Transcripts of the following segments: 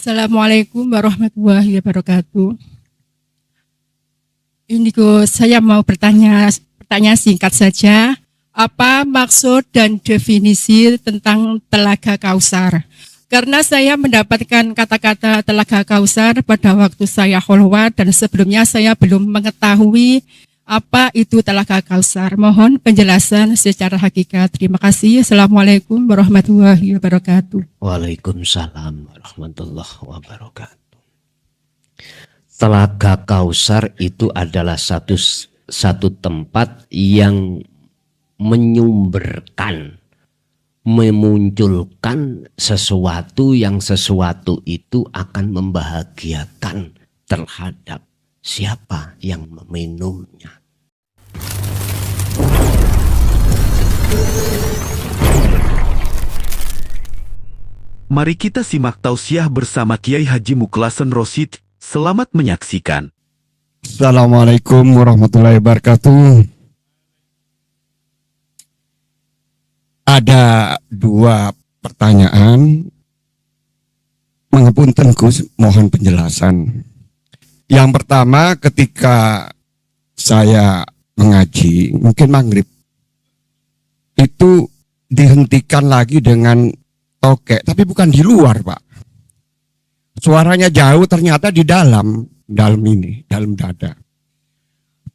Assalamualaikum warahmatullahi wabarakatuh. Saya mau pertanyaan singkat saja. Apa maksud dan definisi tentang Telaga Kausar? Karena saya mendapatkan kata-kata Telaga Kausar pada waktu saya kholwat dan sebelumnya saya belum mengetahui apa itu Telaga Kausar. Mohon penjelasan secara hakikat. Terima kasih. Assalamualaikum warahmatullahi wabarakatuh. Waalaikumsalam warahmatullahi wabarakatuh. Telaga Kausar itu adalah satu tempat yang menyumberkan, memunculkan sesuatu itu akan membahagiakan terhadap siapa yang meminumnya. Mari kita simak tausiah bersama Kiai Haji Mukhlason Rosyid. Selamat menyaksikan. Assalamualaikum warahmatullahi wabarakatuh. Ada dua pertanyaan. Mengapunten Gus, mohon penjelasan. Yang pertama, ketika saya mengaji, mungkin maghrib, itu dihentikan lagi dengan tokek, tapi bukan di luar, Pak. Suaranya jauh, ternyata di dalam dada.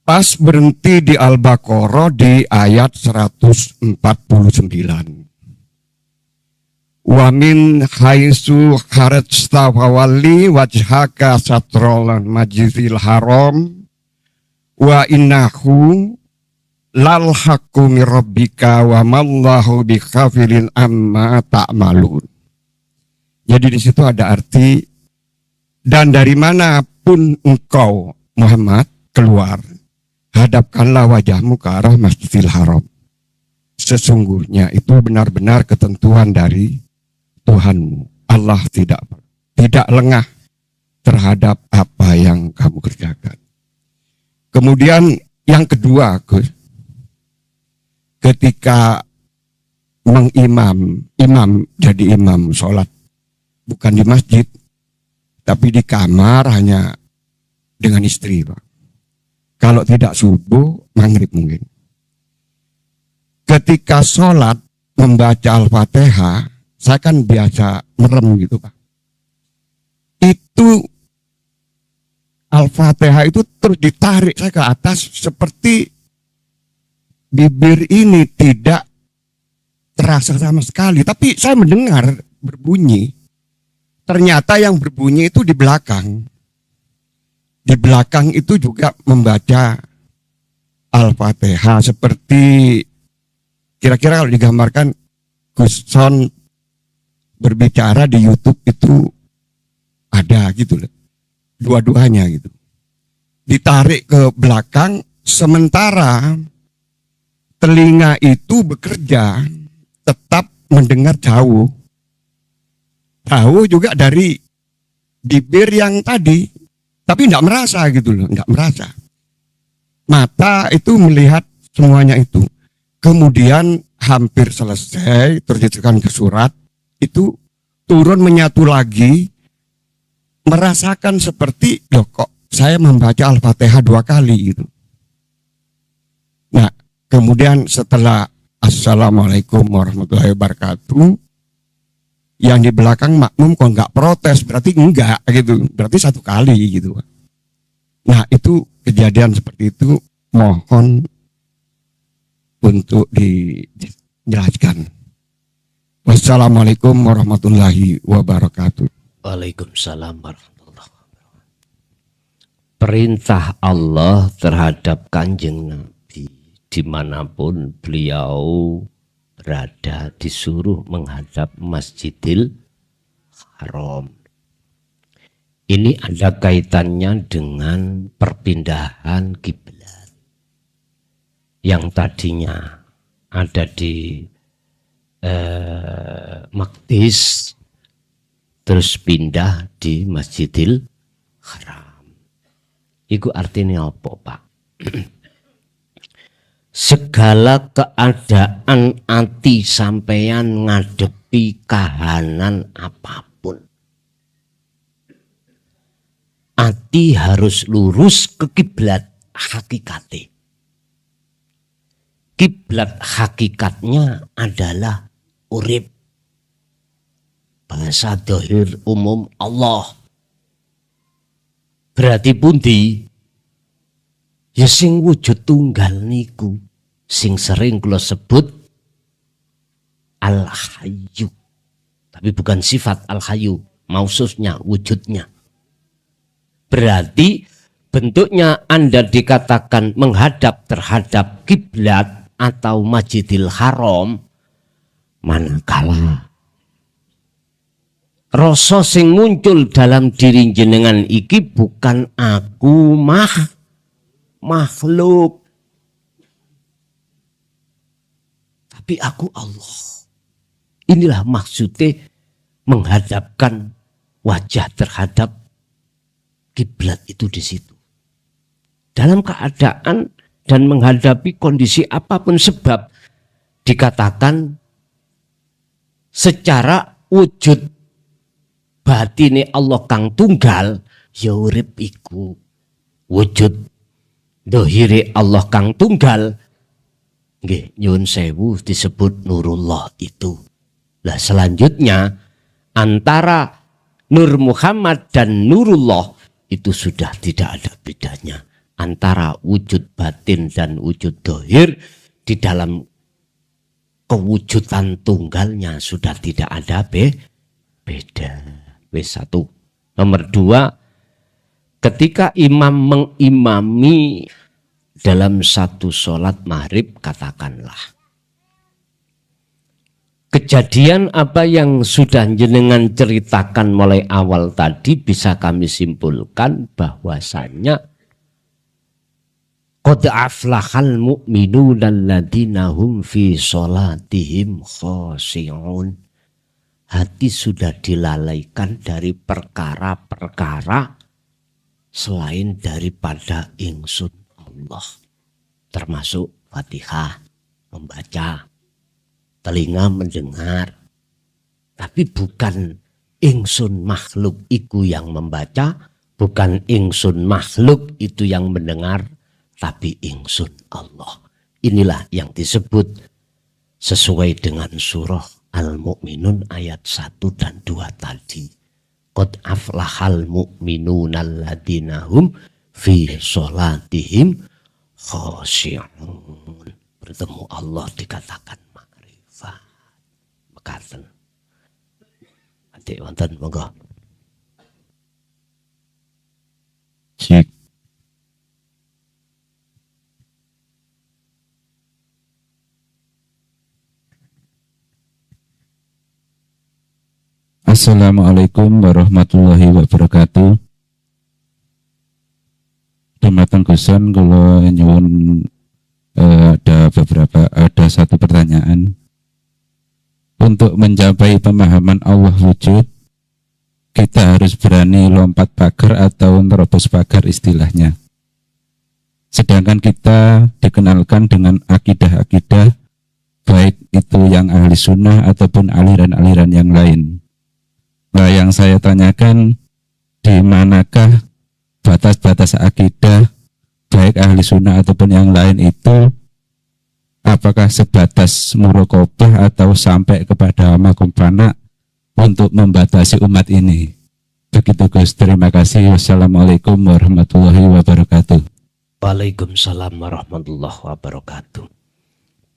Pas berhenti di Al-Baqarah di ayat 149. Wa min haitsu kharajta fawalli wajhaka satrul masjidil haram wa innahu lal haqqu mir rabbika wa mallahu bighafilin amma ta'malun. Jadi di situ ada arti, dan dari manapun engkau Muhammad keluar, hadapkanlah wajahmu ke arah Masjidil Haram. Sesungguhnya itu benar-benar ketentuan dari Tuhanmu. Allah tidak lengah terhadap apa yang kamu kerjakan. Kemudian yang kedua, Gus, ketika imam jadi imam sholat, bukan di masjid, tapi di kamar hanya dengan istri, Pak. Kalau tidak subuh, maghrib mungkin. Ketika sholat membaca Al-Fatihah, saya kan biasa merem gitu, Pak. Itu Al-Fatihah itu terus ditarik saya ke atas, seperti bibir ini tidak terasa sama sekali. Tapi saya mendengar berbunyi. Ternyata yang berbunyi itu di belakang. Di belakang itu juga membaca Al-Fatihah, seperti kira-kira kalau digambarkan Gus Son berbicara di YouTube itu ada gitu loh. Dua-duanya gitu. Ditarik ke belakang, sementara telinga itu bekerja tetap mendengar jauh. Tahu juga dari bibir yang tadi, tapi tidak merasa gitu loh, tidak merasa. Mata itu melihat semuanya itu. Kemudian hampir selesai, terus ditekan ke surat, itu turun menyatu lagi, merasakan seperti, loh kok saya membaca Al-Fatihah 2 kali gitu. Nah, kemudian setelah Assalamualaikum warahmatullahi wabarakatuh, yang di belakang makmum kok nggak protes, berarti enggak gitu, berarti 1 kali gitu. Nah, itu kejadian seperti itu, mohon untuk dijelaskan. Wassalamualaikum warahmatullahi wabarakatuh. Waalaikumsalam warahmatullahi wabarakatuh. Perintah Allah terhadap Kanjeng Nabi dimanapun beliau berada, disuruh menghadap Masjidil Haram. Ini ada kaitannya dengan perpindahan kiblat yang tadinya ada di Maqdis, terus pindah di Masjidil Haram. Iku artinya apa, Pak? Segala keadaan ati sampeyan ngadepi kahanan apapun, berarti harus lurus ke kiblat hakikate. Kiblat hakikatnya adalah urip. Bahasa dohir umum Allah. Berarti pundi? Ya sing wujud tunggal niku, sing sering kula sebut Al-Hayyu. Tapi bukan sifat Al-Hayyu, maksudnya wujudnya. Berarti bentuknya Anda dikatakan menghadap terhadap kiblat atau Masjidil Haram, manakala rasa sing muncul dalam diri jenengan iki bukan aku makhluk, tapi aku Allah. Inilah maksudnya menghadapkan wajah terhadap kiblat itu di situ. Dalam keadaan dan menghadapi kondisi apapun, sebab dikatakan secara wujud batine Allah kang tunggal ya urip iku. Wujud dohire Allah kang tunggal nggih nyuwun sewu disebut nurullah itu. Lah selanjutnya antara Nur Muhammad dan Nurullah itu sudah tidak ada bedanya. Antara wujud batin dan wujud dohir di dalam kewujudan tunggalnya sudah tidak ada beda. W1. Nomor 2, ketika imam mengimami dalam satu sholat maghrib, katakanlah kejadian apa yang sudah jenengan ceritakan mulai awal tadi bisa kami simpulkan bahwasanya qad aflahal mu'minuna alladzina hum fi sholatihim khashi'un. Hati sudah dilalaikan dari perkara-perkara selain daripada ingsun Allah, termasuk Fatihah, membaca, telinga mendengar, tapi bukan ingsun makhluk itu yang membaca, bukan ingsun makhluk itu yang mendengar, tapi ingsun Allah. Inilah yang disebut sesuai dengan surah Al-Mu'minun ayat 1 dan 2 tadi. Qad aflahal mu'minuna alladzina hum fi sholatihim khashi'un. Bertemu Allah dikatakan makrifat. Mekaten. Adik wonten monggo. Cik. Assalamualaikum warahmatullahi wabarakatuh. Dumateng Gusun kula nyuwun ada satu pertanyaan. Untuk mencapai pemahaman Allah wujud, kita harus berani lompat pagar atau nerobos pagar istilahnya. Sedangkan kita dikenalkan dengan akidah-akidah, baik itu yang ahli sunnah ataupun aliran-aliran yang lain. Nah, yang saya tanyakan, di manakah batas-batas akidah baik ahli sunnah ataupun yang lain itu? Apakah sebatas muraqabah atau sampai kepada makom fana untuk membatasi umat ini? Begitu Gus, terima kasih. Wassalamualaikum warahmatullahi wabarakatuh. Waalaikumsalam warahmatullahi wabarakatuh.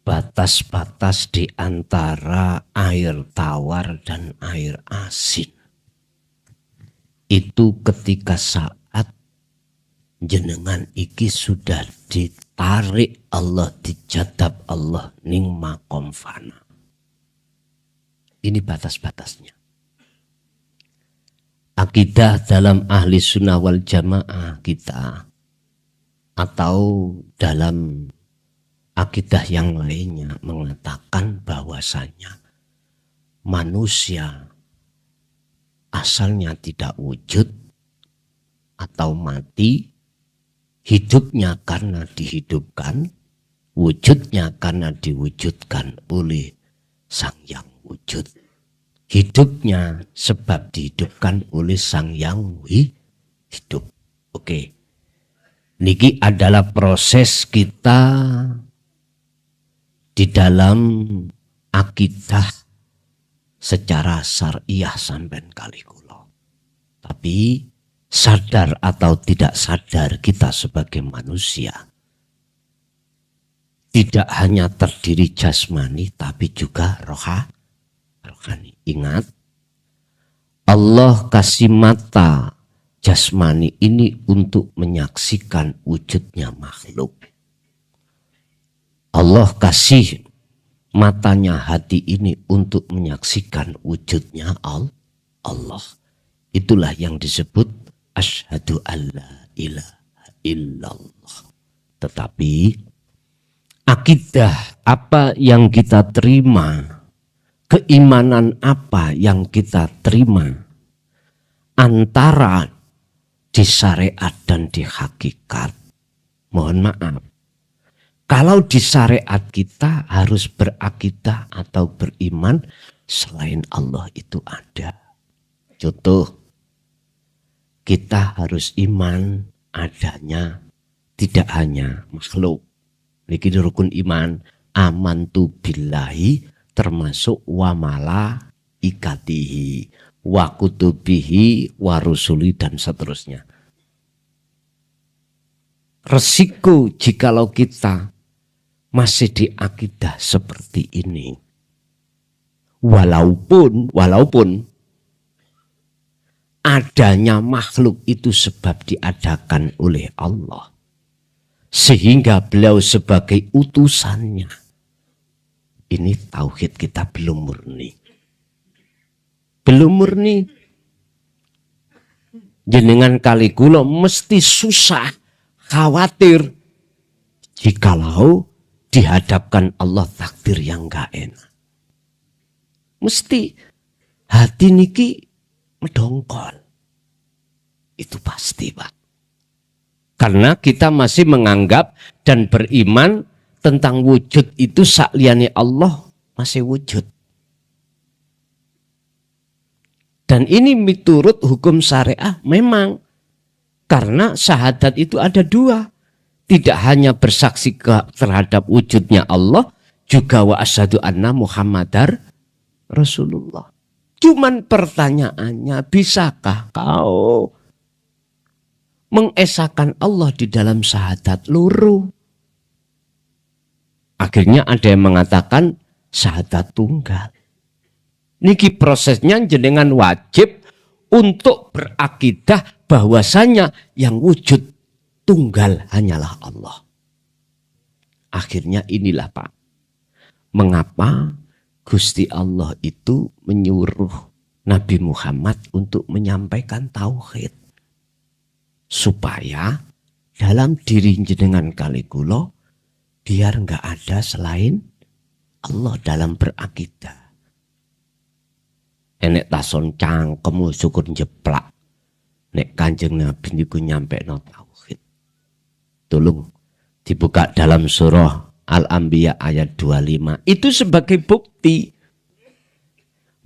Batas-batas di antara air tawar dan air asin itu ketika saat jenengan iki sudah ditarik Allah, dijadab Allah ning makom fana. Ini batas-batasnya. Akidah dalam ahli sunnah wal jamaah kita atau dalam akidah yang lainnya mengatakan bahwasanya manusia asalnya tidak wujud atau mati, hidupnya karena dihidupkan, wujudnya karena diwujudkan oleh Sang Yang Wujud. Hidupnya sebab dihidupkan oleh Sang Yang Hidup. Oke. Niki adalah proses kita di dalam akidah secara syariah sampean kali kula. Tapi sadar atau tidak sadar kita sebagai manusia tidak hanya terdiri jasmani tapi juga rohani. Ingat, Allah kasih mata jasmani ini untuk menyaksikan wujudnya makhluk. Allah kasih matanya hati ini untuk menyaksikan wujudnya Allah. Itulah yang disebut asyhadu alla ilaha illallah. Tetapi akidah apa yang kita terima, keimanan apa yang kita terima antara di syariat dan di hakikat. Mohon maaf. Kalau di syariat kita harus berakidah atau beriman selain Allah itu ada. Contoh, kita harus iman adanya tidak hanya makhluk. Niki rukun iman, amantu billahi termasuk wa malaikatihi, wa kutubihi, wa rusuli dan seterusnya. Resiko jikalau kita masih di akidah seperti ini. Walaupun adanya makhluk itu sebab diadakan oleh Allah. Sehingga beliau sebagai utusannya. Ini tauhid kita belum murni. Belum murni. Jenengan kali kula mesti susah, khawatir jikalau dihadapkan Allah takdir yang gak enak. Mesti hati niki medongkol. Itu pasti, Pak. Karena kita masih menganggap dan beriman tentang wujud itu sakliyane Allah masih wujud. Dan ini miturut hukum syariah memang. Karena syahadat itu ada dua. Tidak hanya bersaksi terhadap wujudnya Allah, juga wa asyhadu anna Muhammadar Rasulullah. Cuman pertanyaannya, bisakah kau mengesahkan Allah di dalam syahadat loro? Akhirnya ada yang mengatakan syahadat tunggal. Niki prosesnya jenengan wajib untuk berakidah bahwasanya yang wujud tunggal hanyalah Allah. Akhirnya inilah Pak, mengapa Gusti Allah itu menyuruh Nabi Muhammad untuk menyampaikan tauhid. Supaya dalam diri jenengan kali kula biar enggak ada selain Allah dalam berakidah. Enek tason cangkemu syukur jeplak. Nek Kanjeng Nabi niku nyampekno tauhid. Tolong dibuka dalam surah Al-Anbiya ayat 25. Itu sebagai bukti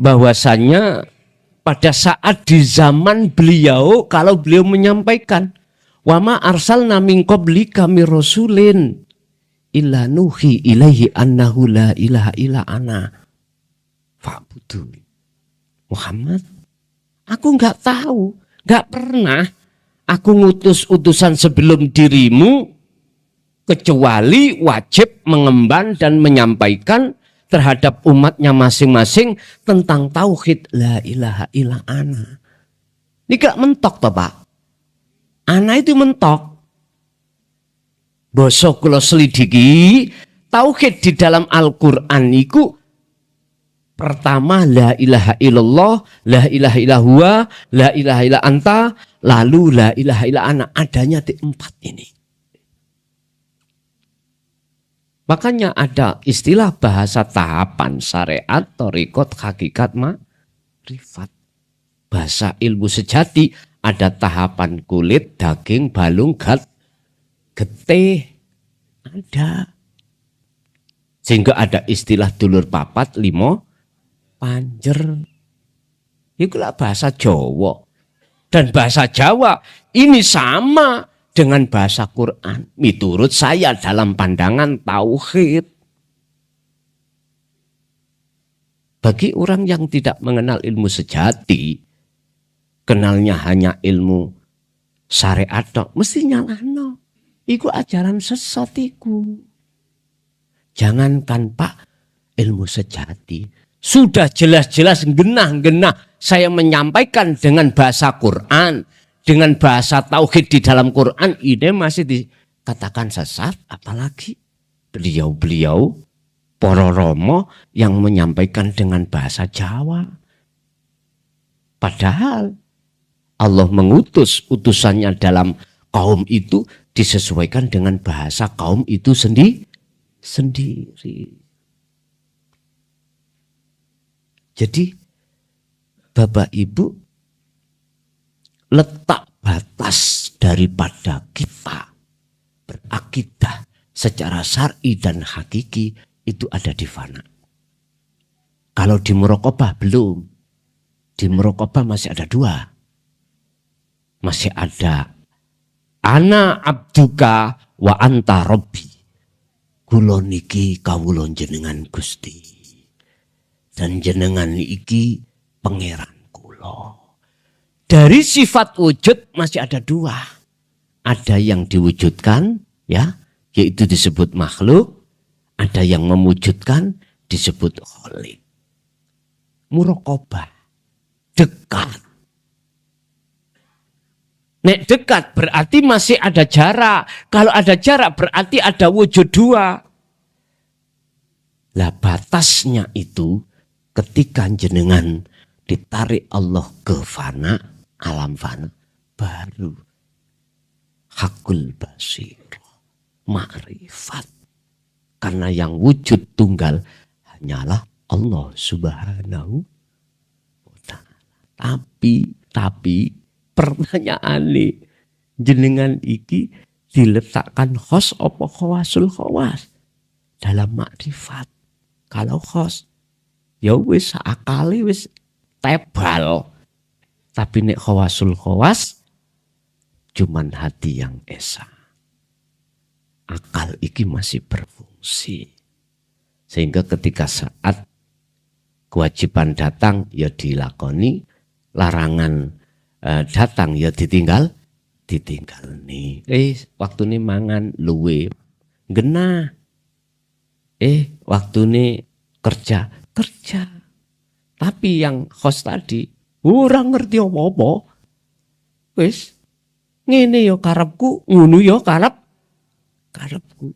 bahwasannya pada saat di zaman beliau, kalau beliau menyampaikan, wa ma arsalna min qablika mir rasulin illa nuhi ilaihi annahu la ilaha illa ana fa'budu. Muhammad, aku enggak tahu, enggak pernah aku ngutus utusan sebelum dirimu kecuali wajib mengemban dan menyampaikan terhadap umatnya masing-masing tentang tauhid la ilaha illa ana. Ini gak mentok toh Pak. Ana itu mentok. Basa kula selidiki tauhid di dalam Al-Qur'an niku pertama la ilaha illallah, la ilaha illallah, la ilaha illa anta, lalu la ilaha illa ana. Adanya di 4 ini. Makanya ada istilah bahasa tahapan syariat, thariqat, hakikat, makrifat. Bahasa ilmu sejati ada tahapan kulit, daging, balung, getih. Ada. Sehingga ada istilah dulur papat, 5 panjer. Itulah bahasa Jawa. Dan bahasa Jawa Ini sama dengan bahasa Quran. Miturut saya dalam pandangan tauhid. Bagi orang yang tidak mengenal ilmu sejati, kenalnya hanya ilmu syariat, mesti nyalahno. Iku ajaran sesat iku. Jangankan Pak, ilmu sejati. Sudah jelas-jelas genah-genah saya menyampaikan dengan bahasa Quran, dengan bahasa tauhid di dalam Quran, ini masih dikatakan sesat. Apalagi beliau-beliau para romo yang menyampaikan dengan bahasa Jawa. Padahal Allah mengutus utusannya dalam kaum itu disesuaikan dengan bahasa kaum itu sendiri. Jadi Bapak Ibu, letak batas daripada kita berakidah secara syar'i dan hakiki itu ada di fana. Kalau di muraqabah belum. Di muraqabah masih ada dua. Masih ada ana abduka wa anta robbi. Kula niki kawula jenengan Gusti. Dan jenengan iki pangeran kula. Dari sifat wujud masih ada dua. Ada yang diwujudkan, ya, yaitu disebut makhluk. Ada yang memwujudkan, disebut khalik. Muraqabah, dekat. Nek dekat berarti masih ada jarak. Kalau ada jarak berarti ada wujud dua. Lah batasnya itu ketika jenengan ditarik Allah ke fana, alam fana, baru hakul basir, ma'rifat. Karena yang wujud tunggal hanyalah Allah Subhanahu wa ta'ala. Tapi pertanyaan nih, jenengan iki diletakkan khos apa khawasul khawas dalam makrifat. Kalau khos ya wis akali wis tebal. Tapi nek khawasul khawas cuman hati yang esa. Akal iki masih berfungsi. Sehingga ketika saat kewajiban datang ya dilakoni, larangan datang ya ditinggal nih. Waktu ini mangan luwe genah. Waktu ini kerja. Tapi yang host tadi ora ngerti apa-apa. Wis ngene ya karepku, ngono ya karepku.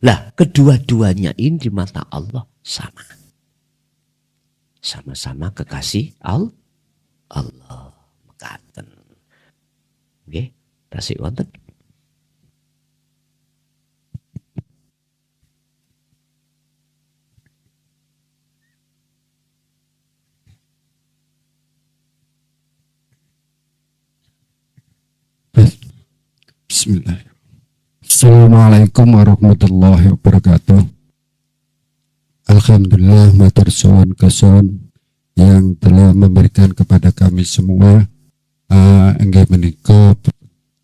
Lah kedua-duanya ini di mata Allah sama. Sama-sama kekasih Allah. Mekaten. Nggih, tasik wonten. Bismillahirrahmanirrahim. Assalamualaikum warahmatullahi wabarakatuh. Alhamdulillah matur suwun kesun yang telah memberikan kepada kami semua inggih menika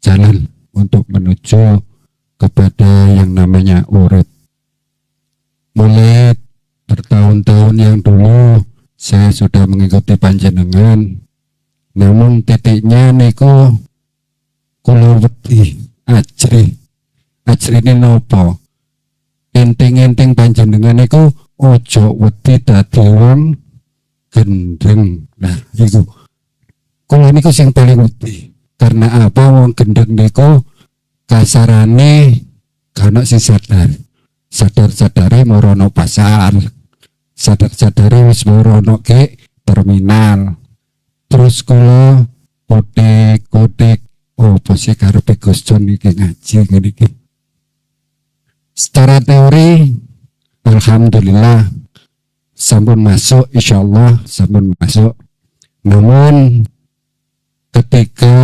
jalan untuk menuju kepada yang namanya urip. Mulai bertahun-tahun yang dulu saya sudah mengikuti panjenengan, namun titiknya niku kula wedi ajrine napa? Enting-enting panjenengan niku ojo wedi dadi wong gendeng. Nah, iku kula niku sing paling wedi. Karena apa? Wong gendeng niku kasarane kana sing sadar-sadare marono pasar. Sadar-sadare wis marono ke terminal. Terus kula kotek apa sih karepe Gus Jon iki ngaji ngene iki. Secara teori alhamdulillah sampun masuk, insyaallah sampun masuk. Namun ketika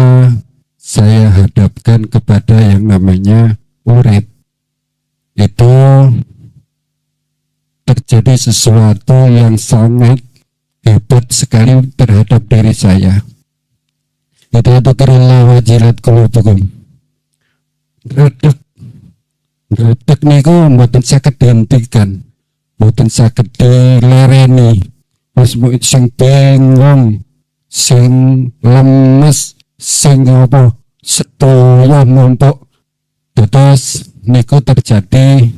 saya hadapkan kepada yang namanya urip, itu terjadi sesuatu yang sangat hebat sekali terhadap diri saya. Kita tukarlah wajilat qulubukum. Redeg niku mboten saged dihentikan, mboten saged dilereni. Wis sing bingung, sing lemes, sing apa sedaya numpuk. Terus niku terjadi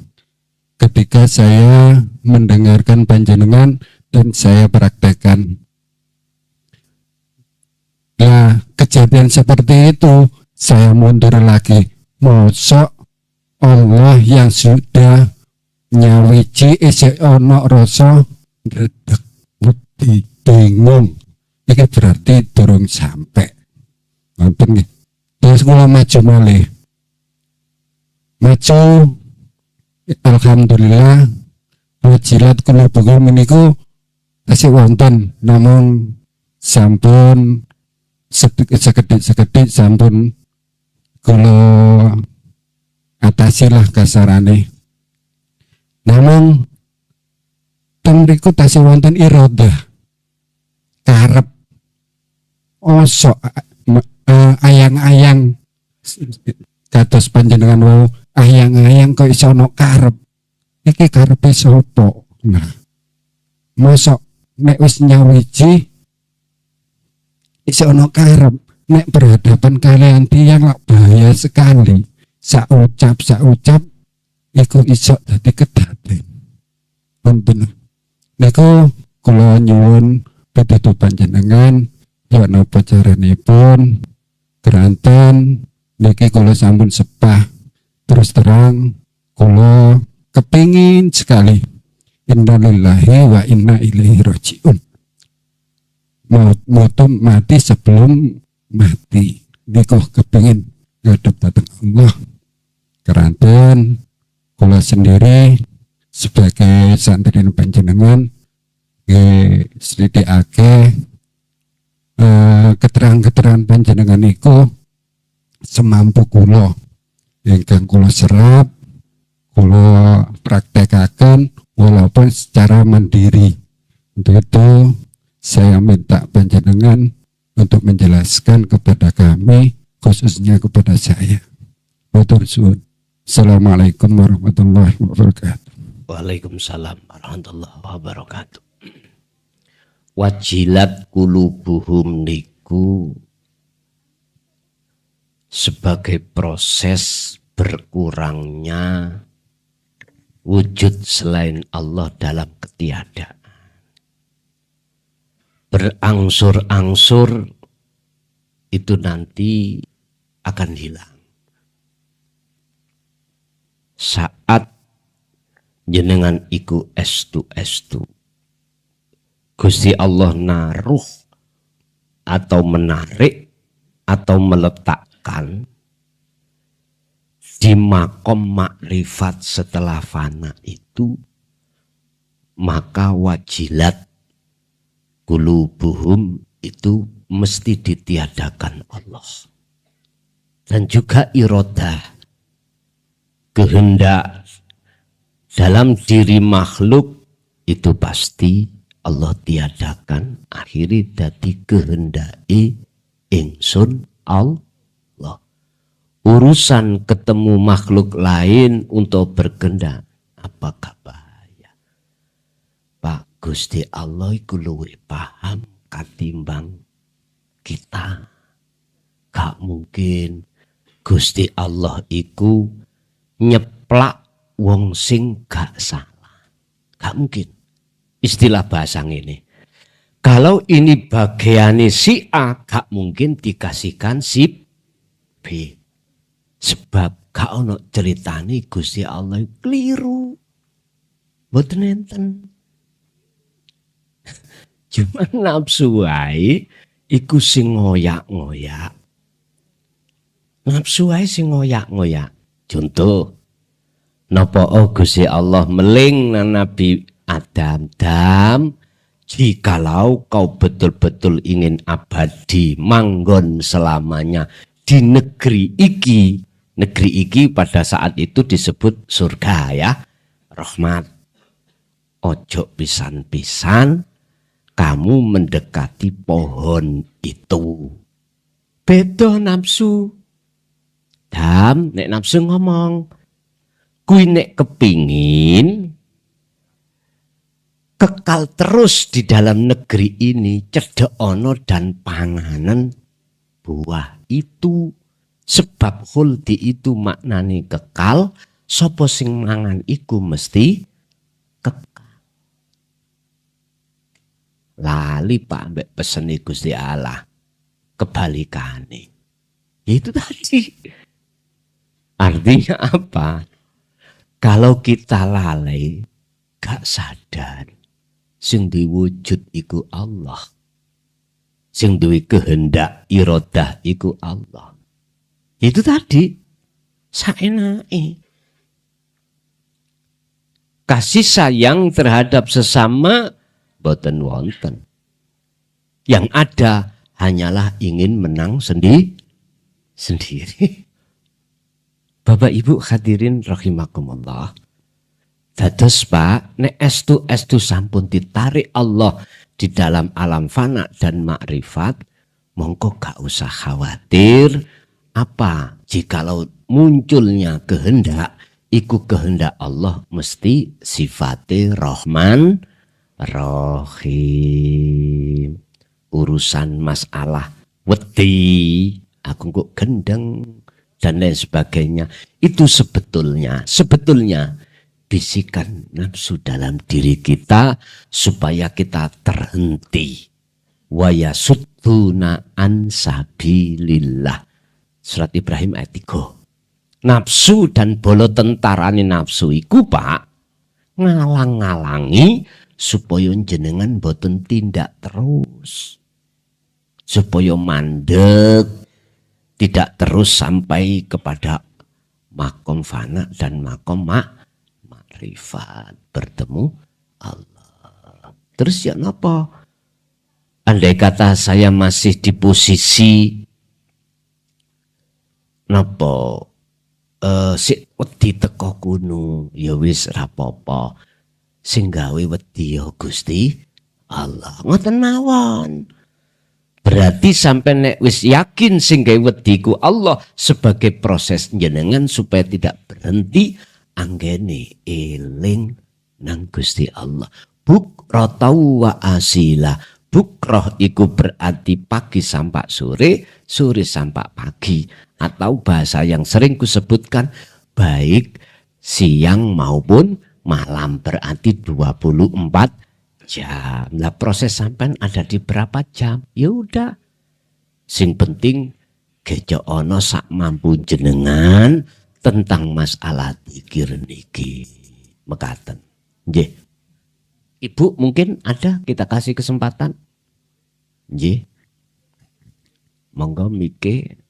ketika saya mendengarkan panjenengan dan saya praktekkan. Nah, kejadian seperti itu saya mundur lagi. Mosok Allah yang sudah nyawiji isih ana rasa redeg wedi bingung. Iki berarti durung sampai. Ngoten nggih. Terus kula maju malih. Maju, alhamdulillah wajilat qulubukum meniku tasih wonten, namung sampun sekedhik sampun kula atasilah kasarane. Namung teng mriku tasih wonten iradah karep osok ayang-ayang kados panjenengan wau ayang-ayang kok iso ana karep. Iki karepe sapa? Nah, mosok nek wis nyawiji iso ana karep, nek berhadapan kalian tiyang bahaya sekali. Sak ucap iku iso dadi kedaden. Punten. Niku kula nyuwun pitutur panjenengan ya napa caranipun keranten niki kula sampun sepah. Terus terang kula kepingin sekali innalillahi wa inna ilaihi rajiun. Mati sebelum mati. Niku kepingin ngadep datang Allah. Keranten kula sendiri sebagai santri panjenengan slidikake keterangan panjenengan niku semampu kula ingkang kula serap kula praktekaken walaupun secara mandiri. Untuk itu saya minta panjenengan untuk menjelaskan kepada kami, khususnya kepada saya. Matur suwun. Assalamualaikum warahmatullahi wabarakatuh. Waalaikumsalam warahmatullahi wabarakatuh. Wajilat qulubuhum niku sebagai proses berkurangnya wujud selain Allah dalam ketiadaan. Berangsur-angsur itu nanti akan hilang. Saat jenengan iku estu Gusti Allah naruh atau menarik atau meletakkan di makom makrifat setelah fana itu, maka wajilat qulubuhum itu mesti ditiadakan Allah. Dan juga irodah, kehendak dalam diri makhluk itu pasti Allah tiadakan, akhiri dadi kehendaki ingsun Allah. Urusan ketemu makhluk lain untuk berkehendak, apakah bahaya? Pak Gusti Allah iku luwih paham katimbang kita. Gak mungkin Gusti Allah iku nyeplak wong sing gak salah. Gak mungkin. Istilah bahasa ini. Kalau ini bagiannya si A, gak mungkin dikasihkan si B. Sebab gak ono ceritani Gusti Allah keliru. Mboten enten. Cuma nafsu wae iku sing ngoyak-ngoyak. Nafsu wae sing ngoyak-ngoyak. Contoh, napa Gusti Allah meling nang Nabi Adam, jikalau kau betul-betul ingin abadi manggon selamanya di negeri iki pada saat itu disebut surga ya, rahmat. Ojo pisan-pisan kamu mendekati pohon itu. Beda nafsu. Dam, nek nafsu ngomong, kuwi nek kepingin kekal terus di dalam negeri ini, cedek ono dan panganan buah itu. Sebab khuldi itu maknane kekal, sapa sing mangan iku mesti kekal. Lali Pak mbek pesene Gusti Allah. Kebalikane. Itu tadi. Artinya apa? Kalau kita lalai, gak sadar, sing diwujud iku Allah. Sing duwe kehendak iradah iku Allah. Itu tadi, saenake. Kasih sayang terhadap sesama boten wonten. Yang ada hanyalah ingin menang sendiri. Bapak Ibu hadirin rahimakumullah. Dados Pak, nek estu sampun ditarik Allah di dalam alam fana dan makrifat, mongko gak usah khawatir. Apa jikalau munculnya kehendak, iku kehendak Allah mesti sifatnya Rahman Rahim. Urusan masalah wedi, aku kok gendeng dan lain sebagainya, itu sebetulnya bisikan nafsu dalam diri kita supaya kita terhenti. Wa yasudduna an sabilillah. Surat Ibrahim ayat 3. Nafsu dan bolo tentarane nafsu iku Pak ngalang-ngalangi supaya jenengan boten tindak terus. Supaya mandek, tidak terus sampai kepada makom fana dan makom makrifat, bertemu Allah. Terus ya napa? Andai kata saya masih di posisi napa sik wedi teko kuno, ya wis ra apa-apa. Sing gawe wedi ya Gusti Allah. Ngoten mawon. Berarti sampai nek wis yakin sing gawe wedi ku Allah sebagai proses jenengan supaya tidak berhenti, anggene eling nang Gusti Allah. Bukrotau wa asila. Bukroh iku berarti pagi sampai sore, sore sampai pagi. Atau bahasa yang sering kusebutkan, baik siang maupun malam, berarti 24 jam. Lah proses sampean ada di berapa jam? Ya udah. Sing penting gejo ono sak mampu jenengan tentang masalah zikir niki. Mekaten. Nggih. Ibu mungkin ada, kita kasih kesempatan. Nggih. Monggo mike.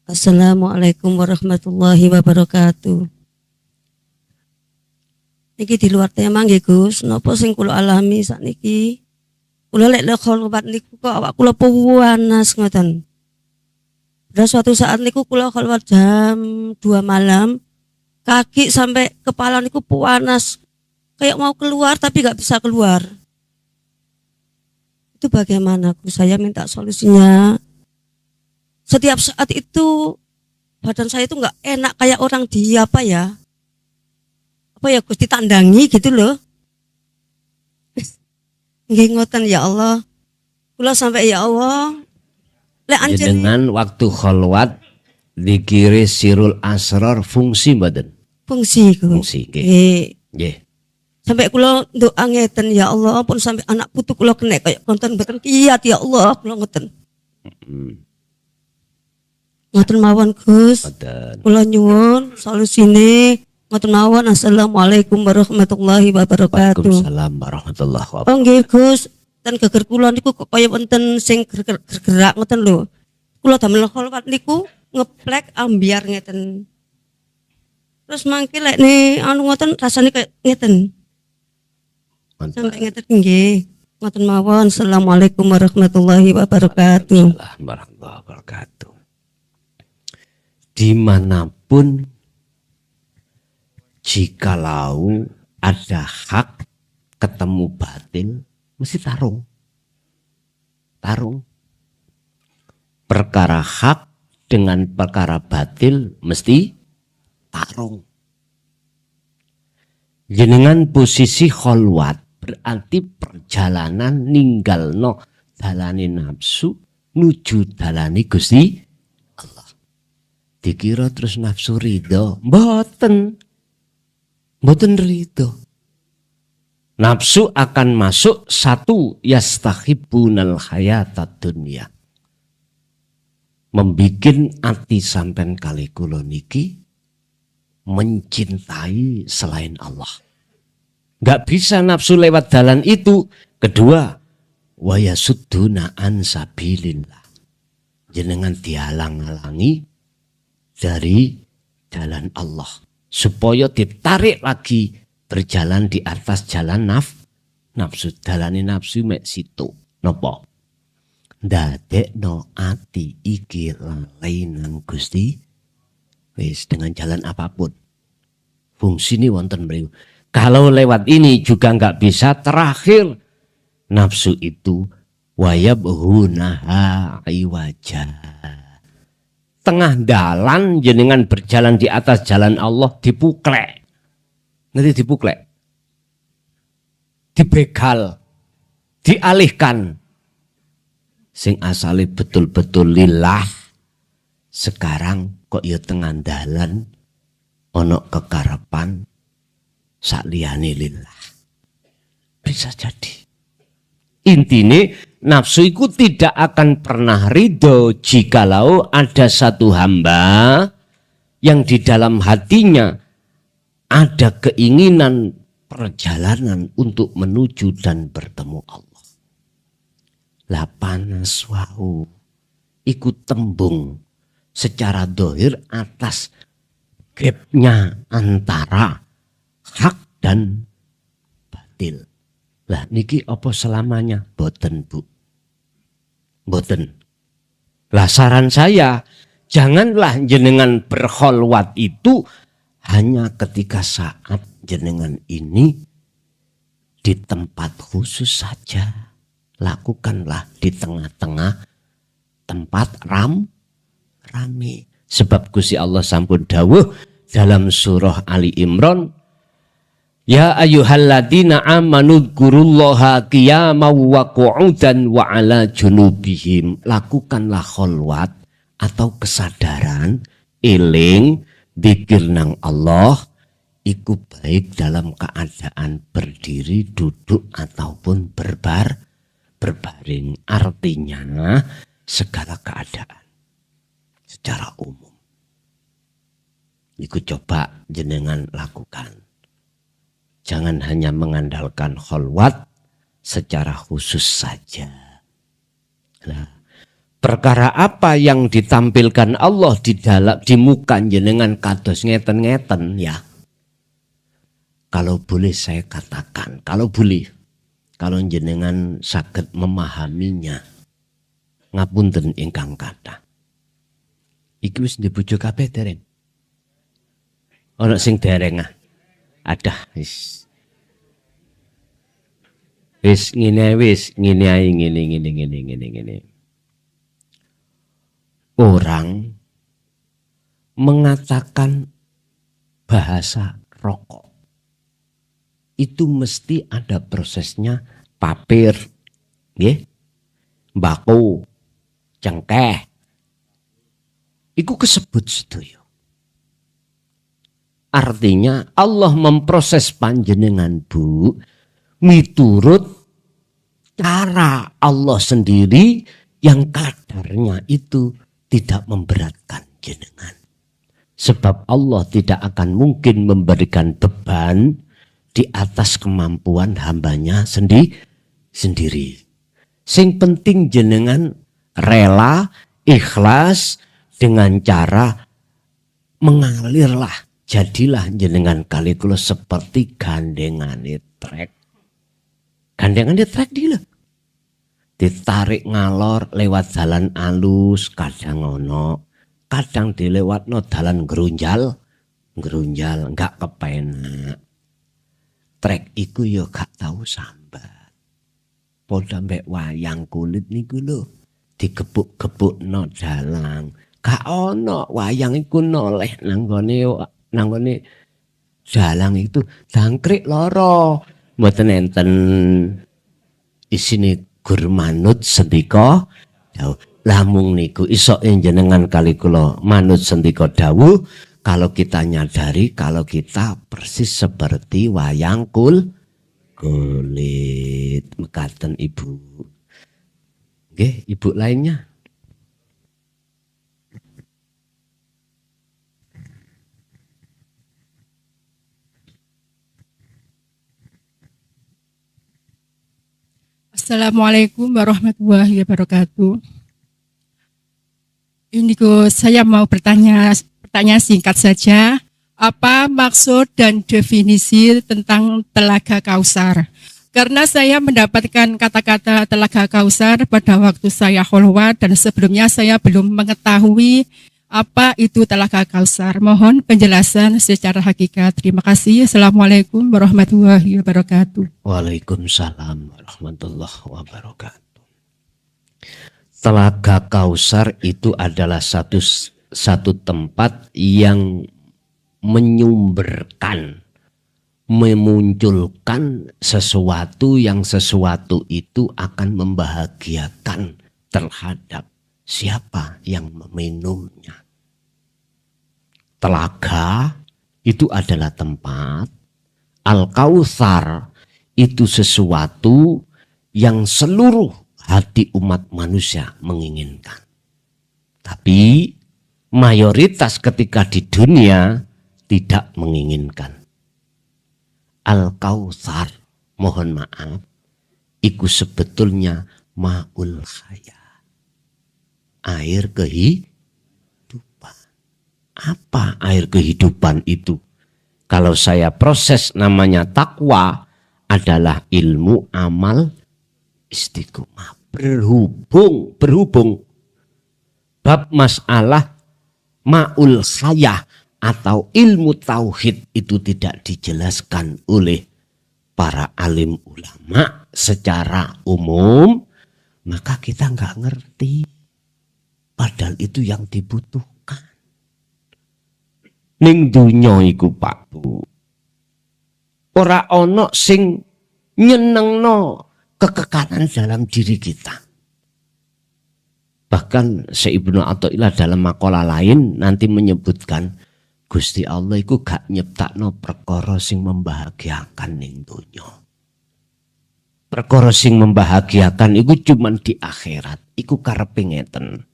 Assalamualaikum warahmatullahi wabarakatuh. Niki di luar tema nggih Gus, napa sing kula alami sakniki? Kula lek kholwat niku kok awak kula panas ngoten. Dan suatu saat niku kula kholwat jam 2 malam, kaki sampai kepala niku panas. Kayak mau keluar tapi gak bisa keluar. Itu bagaimana Gus? Saya minta solusinya. Setiap saat itu badan saya itu nggak enak kayak orang apa ya Gus, ditandangi gitu loh. Nggih ngoten ya Allah. Kula sampai ya Allah. Lek anjen Jenengan waktu kholwat dikiri sirul asrar fungsi badan. Fungsi Gus. Fungsi nggih. Nggih. Sampai kula doa ngeten ya Allah, pun sampai anak putu kula kena kayak konten beten kiat ya Allah, kula ngoten. Ngoten mawon Gus. Kula nyuwun solusine ngoten mawon. Assalamualaikum warahmatullahi wabarakatuh. Waalaikumsalam warahmatullahi wabarakatuh. Oh nggih Gus, ten geger kula niku kok kaya wonten sing gerak ngoten lho. Kula damel kholwat niku ngeplek ambiar ngeten. Terus mangke lek ne anu ngoten rasane kaya ngeten. Sampai ngeten nggih. Ngoten mawon. Assalamualaikum warahmatullahi wabarakatuh. Waalaikumsalam warahmatullahi wabarakatuh. Dimanapun jikalau ada hak ketemu batil mesti tarung. Perkara hak dengan perkara batil mesti tarung. Jenengan posisi kholwat berarti perjalanan ninggalno dalane nafsu nuju dalane Gusti Allah. Dikira terus nafsu ridho, mboten ridho. Nafsu akan masuk satu yastahibbunal hayatad dunya. Membikin ati sampean kali kula niki mencintai selain Allah. Gak bisa nafsu lewat jalan itu. Kedua, wa yasudduna an sabilillah. Jenengan dihalang-halangi dari jalan Allah supaya ditarik lagi berjalan di atas jalan nafsu. Dalane nafsu mek situ. Napa? Ndadekno ati iki lalai nang Gusti wis dengan jalan apapun. Fungsi ini wonten mriku. Kalau lewat ini juga nggak bisa, terakhir nafsu itu wayabhunaha iwaja. Tengah dalan jenengan berjalan di atas jalan Allah dipuklek. Nanti dipuklek. Dibegal. Dialihkan. Sing asale betul-betul lillah. Sekarang kok ya tengah dalan ono kekarepan sakliyane lillah. Bisa jadi. Intine nafsu itu tidak akan pernah ridho jikalau ada satu hamba yang di dalam hatinya ada keinginan perjalanan untuk menuju dan bertemu Allah. Lah panas wau ikut tembung secara dohir atas gapnya antara hak dan batil. Lah niki apa selamanya? Boten Bu. Boten. Lah saran saya, janganlah jenengan berkholwat itu hanya ketika saat jenengan ini di tempat khusus saja. Lakukanlah di tengah-tengah tempat rame. Sebab Gusti Allah sampun dawuh dalam surah Ali Imran, ya ayyuhalladzina amanu dzkurullaha qiyaman wa qu'udan wa ala junubihim. Lakukanlah kholwat atau kesadaran eling dzikir nang Allah iku baik dalam keadaan berdiri, duduk ataupun berbaring. Artinya segala keadaan secara umum. Iku coba jenengan lakukan. Jangan hanya mengandalkan kholwat secara khusus saja. Nah, perkara apa yang ditampilkan Allah di muka jenengan kados ngeten-ngeten ya. Kalau boleh saya katakan, kalau jenengan saged memahaminya, ngapunten ingkang kathah. Iki wis dibujuk kabeh dereng. Ana sing dereng ah. Ada wis ngene ngene. Orang mengatakan bahasa rokok itu mesti ada prosesnya, papir, nggih, mbako, cengkeh. Iku kesebut sedaya. Artinya Allah memproses panjenengan Bu miturut cara Allah sendiri yang kadarnya itu tidak memberatkan jenengan. Sebab Allah tidak akan mungkin memberikan beban di atas kemampuan hambanya sendiri. Sing penting jenengan rela, ikhlas dengan cara mengalirlah. Jadilah jenengan kali kula seperti gandengane trek. Gandengane trek dia. Ditarik ngalor lewat jalan alus, kadang ono, kadang dilewatno dalan grunjal, enggak kepenak. Trek iku yo gak tau sambat. Padha mbek wayang kulit niku lho digebuk-gebukno dalang. Gak ono wayang iku noleh nang gone dalang itu jangkrik loro. Mboten enten isine gur manut sendika dawuh. Lamung niku iso jenengan kali kula manut sendika dawuh kalau kita nyadari kalau kita persis seperti wayang kulit. Mekaten Ibu. Nggih, Ibu lainnya. Assalamualaikum warahmatullahi wabarakatuh. Ini saya mau bertanya singkat saja. Apa maksud dan definisi tentang Telaga Kausar? Karena saya mendapatkan kata-kata Telaga Kausar pada waktu saya kholwat dan sebelumnya saya belum mengetahui apa itu Telaga Kausar. Mohon penjelasan secara hakikat. Terima kasih. Assalamualaikum warahmatullahi wabarakatuh. Waalaikumsalam warahmatullahi wabarakatuh. Telaga Kausar itu adalah satu tempat yang menyumberkan, memunculkan sesuatu itu akan membahagiakan terhadap siapa yang meminumnya. Telaga itu adalah tempat, Al-Kautsar itu sesuatu yang seluruh hati umat manusia menginginkan. Tapi mayoritas ketika di dunia tidak menginginkan. Al-Kautsar, mohon maaf, itu sebetulnya ma'ul hayat. Air kehidupan. Apa air kehidupan itu? Kalau saya proses namanya takwa adalah ilmu, amal, istiqomah. Berhubung. Bab masalah ma'ul hayah atau ilmu tauhid itu tidak dijelaskan oleh para alim ulama secara umum, maka kita nggak ngerti. Padahal itu yang dibutuhkan. Ning dunya iku Pak Bu, ora ono sing nyenengno kekekalan dalam diri kita. Bahkan Syekh Ibnu Athaillah dalam makalah lain nanti menyebutkan Gusti Allah iku gak nyiptakno perkara sing membahagiakan ning donya. Perkara sing membahagiakan iku cuman di akhirat. Iku karepe ngeten.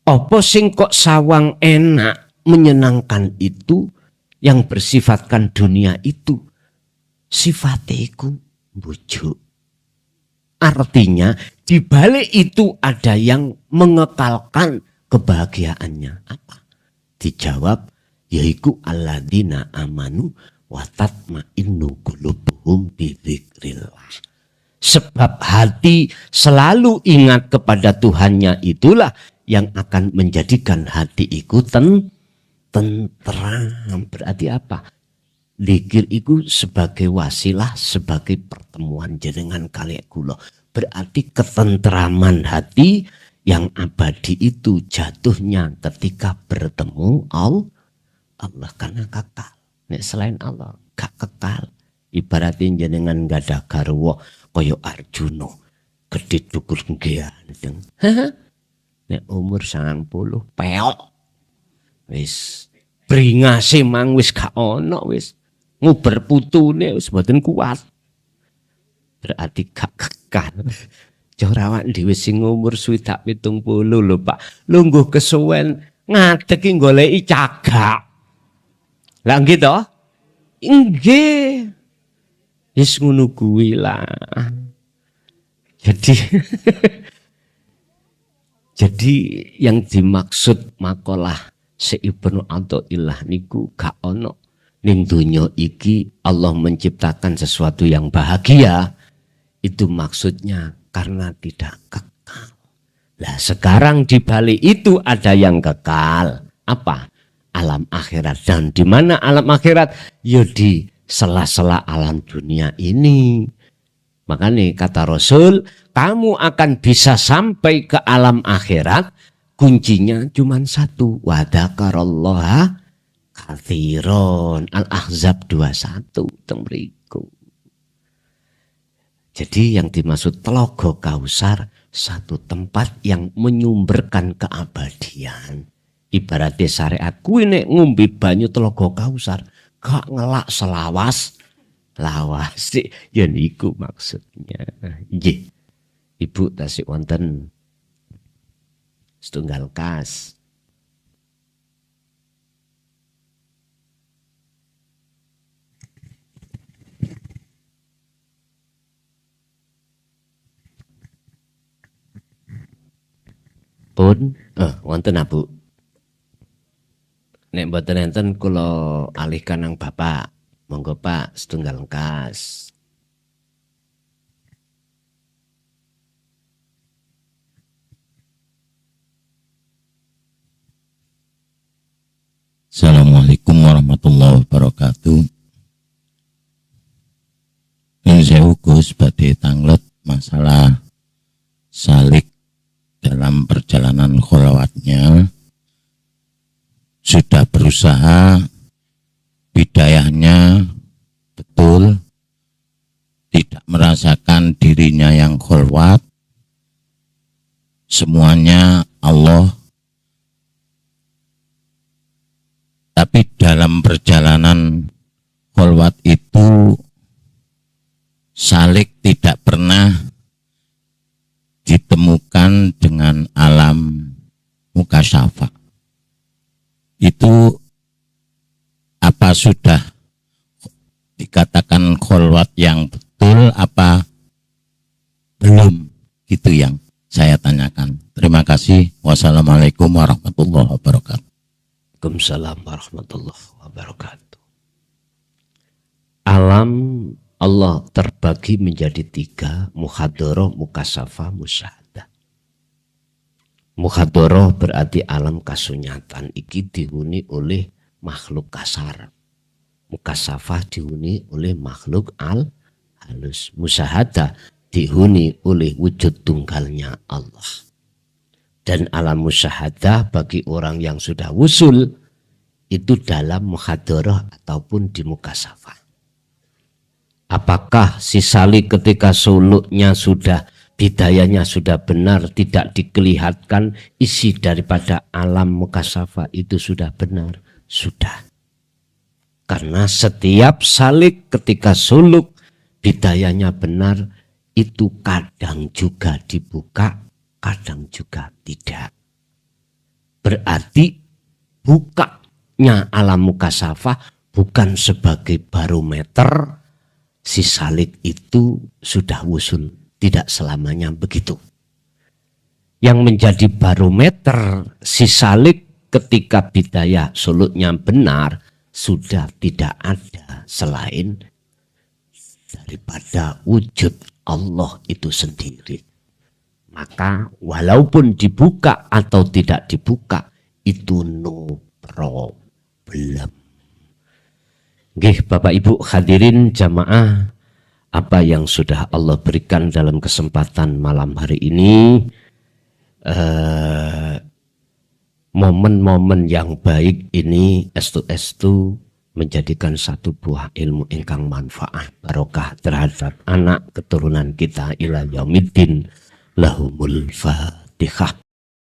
Apa sing kok sawang enak menyenangkan itu yang bersifatkan dunia itu sifatnya iku bujuk. Artinya di balik itu ada yang mengekalkan kebahagiaannya. Apa? Dijawab, yaiku alladzina amanu wa tatma'innu qulubuhum bidzikrillah. Sebab hati selalu ingat kepada Tuhannya itulah yang akan menjadikan hati itu tentram. Berarti apa? Dzikir itu sebagai wasilah, sebagai pertemuan jenengan kali kula. Berarti ketentraman hati yang abadi itu jatuhnya ketika bertemu Allah karena kekal. Nek selain Allah gak kekal. Ibaratin jenengan gak ada garwa kaya Arjuna gedhe dukur ganteng. Nek umur 90 peok. Wis bringase mang wis gak ono wis. Nguber putune wis mboten kuat. Berarti gak kekal. Jorawak dhewe sing umur 70 lho Pak. Lungguh kesuwen ngadegi goleki cagak. Lah nggih to? Nggih. Wis ngono kuwi lah. Jadi yang dimaksud makalah Syekh Ibnu Athaillah niku gak ono ning donya iki Allah menciptakan sesuatu yang bahagia, itu maksudnya karena tidak kekal. Lah sekarang di balik itu ada yang kekal. Apa? Alam akhirat. Dan di mana alam akhirat? Ya di sela-sela alam dunia ini. Makanya kata Rasul, kamu akan bisa sampai ke alam akhirat, kuncinya cuma satu, wa dzakarallaha katsiron. Al-Ahzab 21 teng mriku. Jadi yang dimaksud Telaga Kausar, satu tempat yang menyumberkan keabadian. Ibaratnya syariat, kuwi nek ngombe banyu Telaga Kausar gak ngelak selawas lawas sih, ya niku maksudnya. Nggih. Ibu tasik wonten setunggal kas. Pun wonten Bu. Nek mboten enten kula alihkan nang Bapak. Monggo Pak, setunggal kas. Assalamualaikum warahmatullahi wabarakatuh. Ini saya Gus badhe tanglet masalah salik dalam perjalanan kholawatnya. Sudah berusaha bidayahnya betul, tidak merasakan dirinya yang kholwat, semuanya Allah. Tapi dalam perjalanan kholwat itu salik tidak pernah ditemukan dengan alam mukasyafah. Itu apa sudah dikatakan kholwat yang betul apa belum? Gitu yang saya tanyakan. Terima kasih. Wassalamualaikum warahmatullahi wabarakatuh. Waalaikumsalam warahmatullahi wabarakatuh. Alam Allah terbagi menjadi 3, muhadharah, mukasyafah, musyahadah. Muhadharah berarti alam kasunyatan iki dihuni oleh makhluk kasar. Mukasyafah dihuni oleh makhluk halus. Musyahadah dihuni oleh wujud tunggalnya Allah. Dan alam musyahadah bagi orang yang sudah wusul itu dalam muhadharah ataupun di mukasyafah. Apakah si salik ketika suluknya sudah, bidayahnya sudah benar, tidak dikelihatkan isi daripada alam mukasyafah itu sudah benar? Sudah. Karena setiap salik ketika suluk bidayahnya benar, itu kadang juga dibuka, kadang juga tidak. Berarti bukanya alam mukasyafah bukan sebagai barometer si salik itu sudah wusul. Tidak selamanya begitu. Yang menjadi barometer si salik ketika bidayah suluknya benar, sudah tidak ada selain daripada wujud Allah itu sendiri. Maka walaupun dibuka atau tidak dibuka, itu no problem. Nggih, Bapak Ibu hadirin jamaah, apa yang sudah Allah berikan dalam kesempatan malam hari ini, momen-momen yang baik ini estu-estu menjadikan satu buah ilmu ingkang manfaat barokah terhadap anak keturunan kita ila yaumiddin. Lahumul Fatihah.